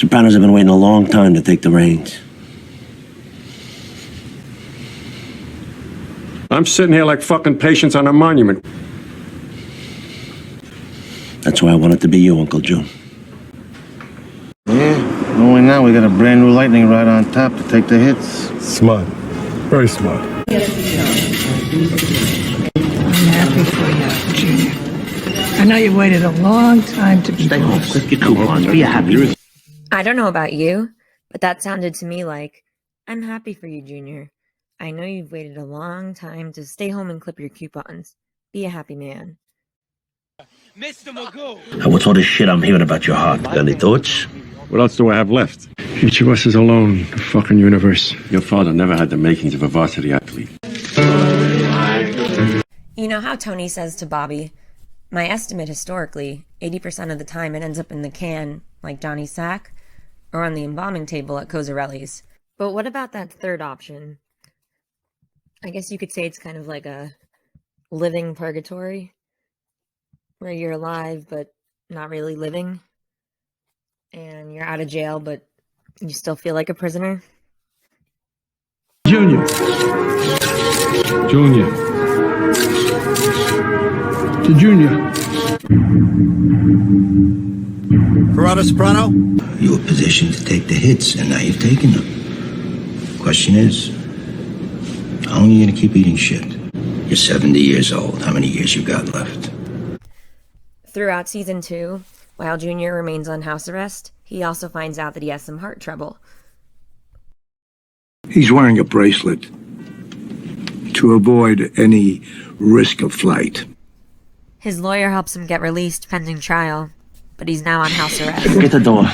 Sopranos have been waiting a long time to take the reins. I'm sitting here like fucking patients on a monument. That's why I want it to be you, Uncle Joe. Yeah, only now we got a brand new lightning rod on top to take the hits. Smart. Very smart. I'm happy for you, Junior. I know you waited a long time to be Stay home, clip your coupons, be happy. I don't know about you, but that sounded to me like, I'm happy for you, Junior. I know you've waited a long time to stay home and clip your coupons. Be a happy man. Hey, what's all this shit I'm hearing about your heart? Got any thoughts? What else do I have left? Each of us is alone in the fucking universe. Your father never had the makings of a varsity athlete. You know how Tony says to Bobby, my estimate historically, 80% of the time it ends up in the can, like Johnny's sack, or on the embalming table at Cozzarelli's. But what about that third option? I guess you could say it's kind of like a living purgatory, where you're alive but not really living, and you're out of jail but you still feel like a prisoner. Junior. Junior. To Junior. Corrado Soprano? You were positioned to take the hits, and now you've taken them. Question is, how long are you gonna keep eating shit? You're 70 years old. How many years you got left? Throughout season 2, while Junior remains on house arrest, he also finds out that he has some heart trouble. He's wearing a bracelet to avoid any risk of flight. His lawyer helps him get released pending trial, but he's now on house arrest. Get the door.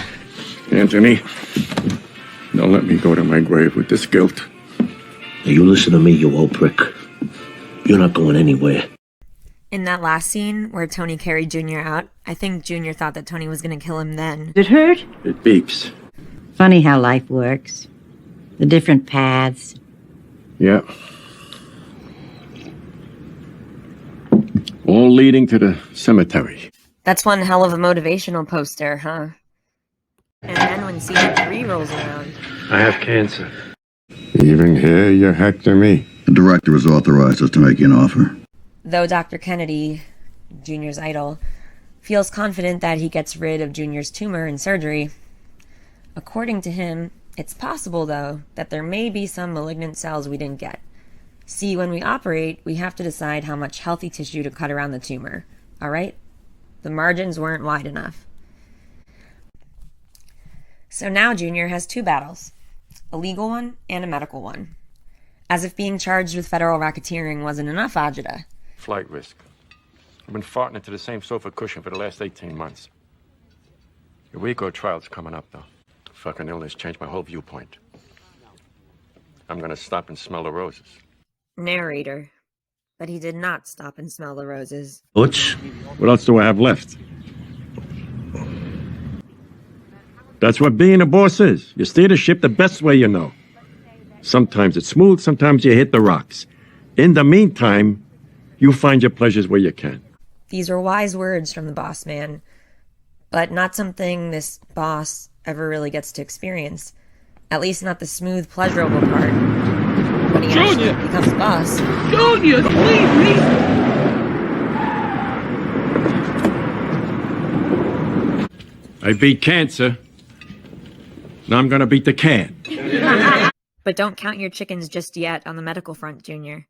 Anthony, don't let me go to my grave with this guilt. Now you listen to me, you old prick. You're not going anywhere. In that last scene where Tony carried Junior out, I think Junior thought that Tony was going to kill him then. Did it hurt? It beeps. Funny how life works. The different paths. Yeah. All leading to the cemetery. That's one hell of a motivational poster, huh? And then when season 3 rolls around... I have cancer. Even here, you hector me. The director has authorized us to make you an offer. Though Dr. Kennedy, Junior's idol, feels confident that he gets rid of Junior's tumor in surgery, according to him, it's possible, though, that there may be some malignant cells we didn't get. See, when we operate, we have to decide how much healthy tissue to cut around the tumor, all right? The margins weren't wide enough. So now Junior has 2 battles, a legal one and a medical one. As if being charged with federal racketeering wasn't enough, Ajita. Flight risk. I've been farting into the same sofa cushion for the last 18 months. Your RICO trial's coming up, though. Fucking illness changed my whole viewpoint. I'm gonna stop and smell the roses. Narrator. But he did not stop and smell the roses. Butch? What else do I have left? That's what being a boss is. You steer the ship the best way you know. Sometimes it's smooth, sometimes you hit the rocks. In the meantime, you find your pleasures where you can. These were wise words from the boss man, but not something this boss ever really gets to experience. At least not the smooth, pleasurable part. When he actually becomes boss. Junior, leave me! I beat cancer. Now I'm gonna beat the can. But don't count your chickens just yet on the medical front, Junior.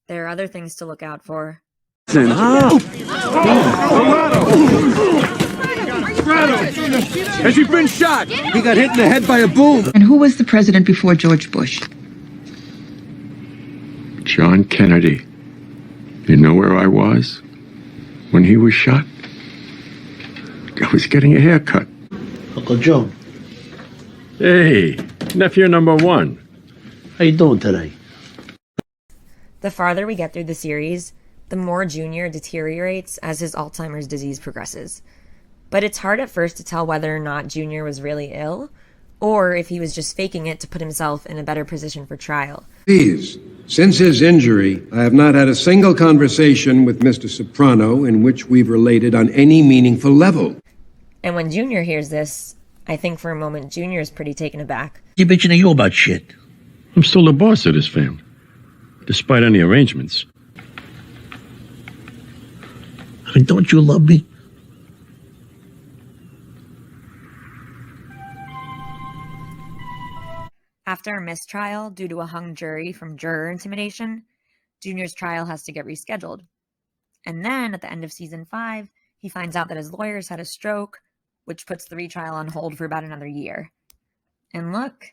There are other things to look out for. Corrado! Has he been shot? He got hit in the head by a boom. And who was the president before George Bush? John Kennedy. You know where I was when he was shot? I was getting a haircut. Uncle Joe, Hey, nephew number 1. how you doing today? The farther we get through the series, the more Junior deteriorates as his Alzheimer's disease progresses. But it's hard at first to tell whether or not Junior was really ill, or if he was just faking it to put himself in a better position for trial. Please, since his injury, I have not had a single conversation with Mr. Soprano in which we've related on any meaningful level. And when Junior hears this, I think for a moment Junior's pretty taken aback. You bitching to you about shit. I'm still the boss of this family, despite any arrangements. I mean, don't you love me? After a mistrial due to a hung jury from juror intimidation, Junior's trial has to get rescheduled. And then, at the end of season 5, he finds out that his lawyers had a stroke, which puts the retrial on hold for about another year. And look,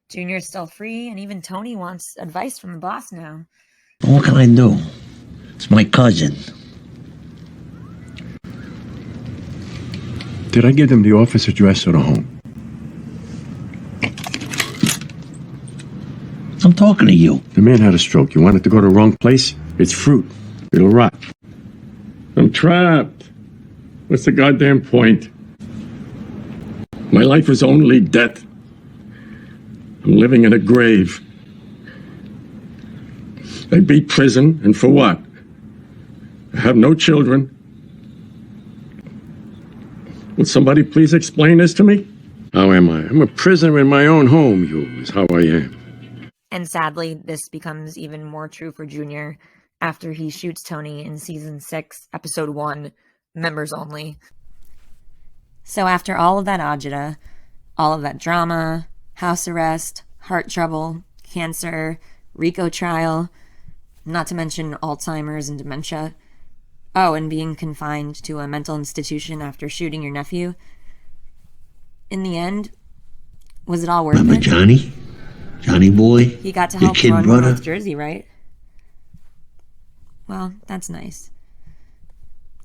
Junior's still free, and even Tony wants advice from the boss now. What can I do? It's my cousin. Did I give them the office address or the home? I'm talking to you. The man had a stroke. You want it to go to the wrong place? It's fruit. It'll rot. I'm trapped. What's the goddamn point? My life is only death. I'm living in a grave. I beat prison, and for what? I have no children. Will somebody please explain this to me? How am I? I'm a prisoner in my own home, is how I am. And sadly, this becomes even more true for Junior after he shoots Tony in season 6, episode 1, Members Only. So after all of that agita, all of that drama, house arrest, heart trouble, cancer, RICO trial, not to mention Alzheimer's and dementia, oh, and being confined to a mental institution after shooting your nephew, in the end, was it all worth Remember it? Johnny? Johnny boy? He got to Your help kid run brother? North Jersey, right? Well, that's nice.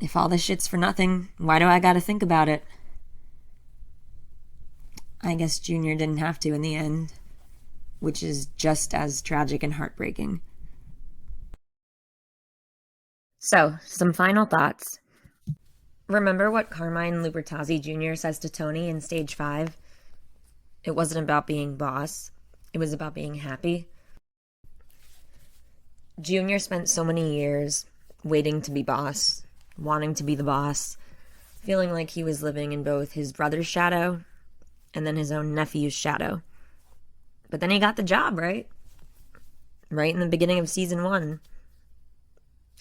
If all this shit's for nothing, why do I gotta think about it? I guess Junior didn't have to in the end, which is just as tragic and heartbreaking. So, some final thoughts. Remember what Carmine Lubertazzi Jr. says to Tony in stage 5? It wasn't about being boss. It was about being happy. Junior spent so many years waiting to be boss, wanting to be the boss, feeling like he was living in both his brother's shadow and then his own nephew's shadow. But then he got the job, right? Right in the beginning of season 1.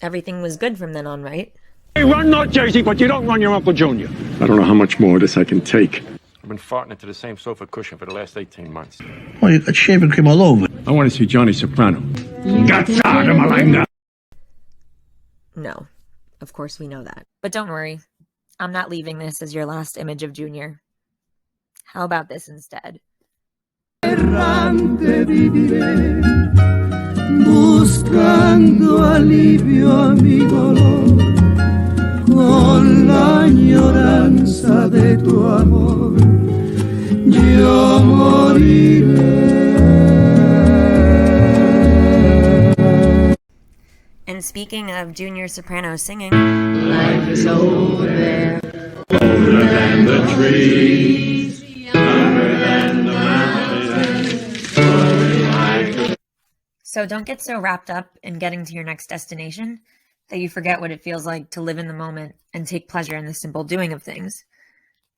Everything was good from then on, right? Hey, run North Jersey, but you don't run your Uncle Junior. I don't know how much more of this I can take. I've been farting into the same sofa cushion for the last 18 months. Oh, you got shaving cream all over. I want to see Johnny Soprano. No, of course we know that. But don't worry, I'm not leaving this as your last image of Junior. How about this instead? Errante viviré, buscando alivio a mi dolor, con la añoranza de tu amor, yo moriré. And speaking of Junior Soprano singing, Life is over there, Older than the trees, younger than the mountains, so don't get so wrapped up in getting to your next destination that you forget what it feels like to live in the moment and take pleasure in the simple doing of things.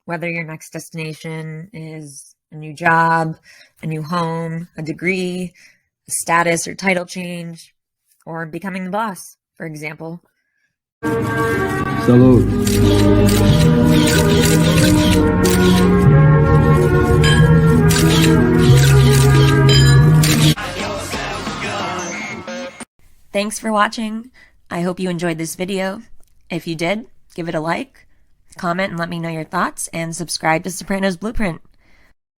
Whether your next destination is a new job, a new home, a degree, a status or title change, or becoming the boss, for example. Salud. Thanks for watching. I hope you enjoyed this video. If you did, give it a like, comment and let me know your thoughts, and subscribe to Sopranos Blueprint.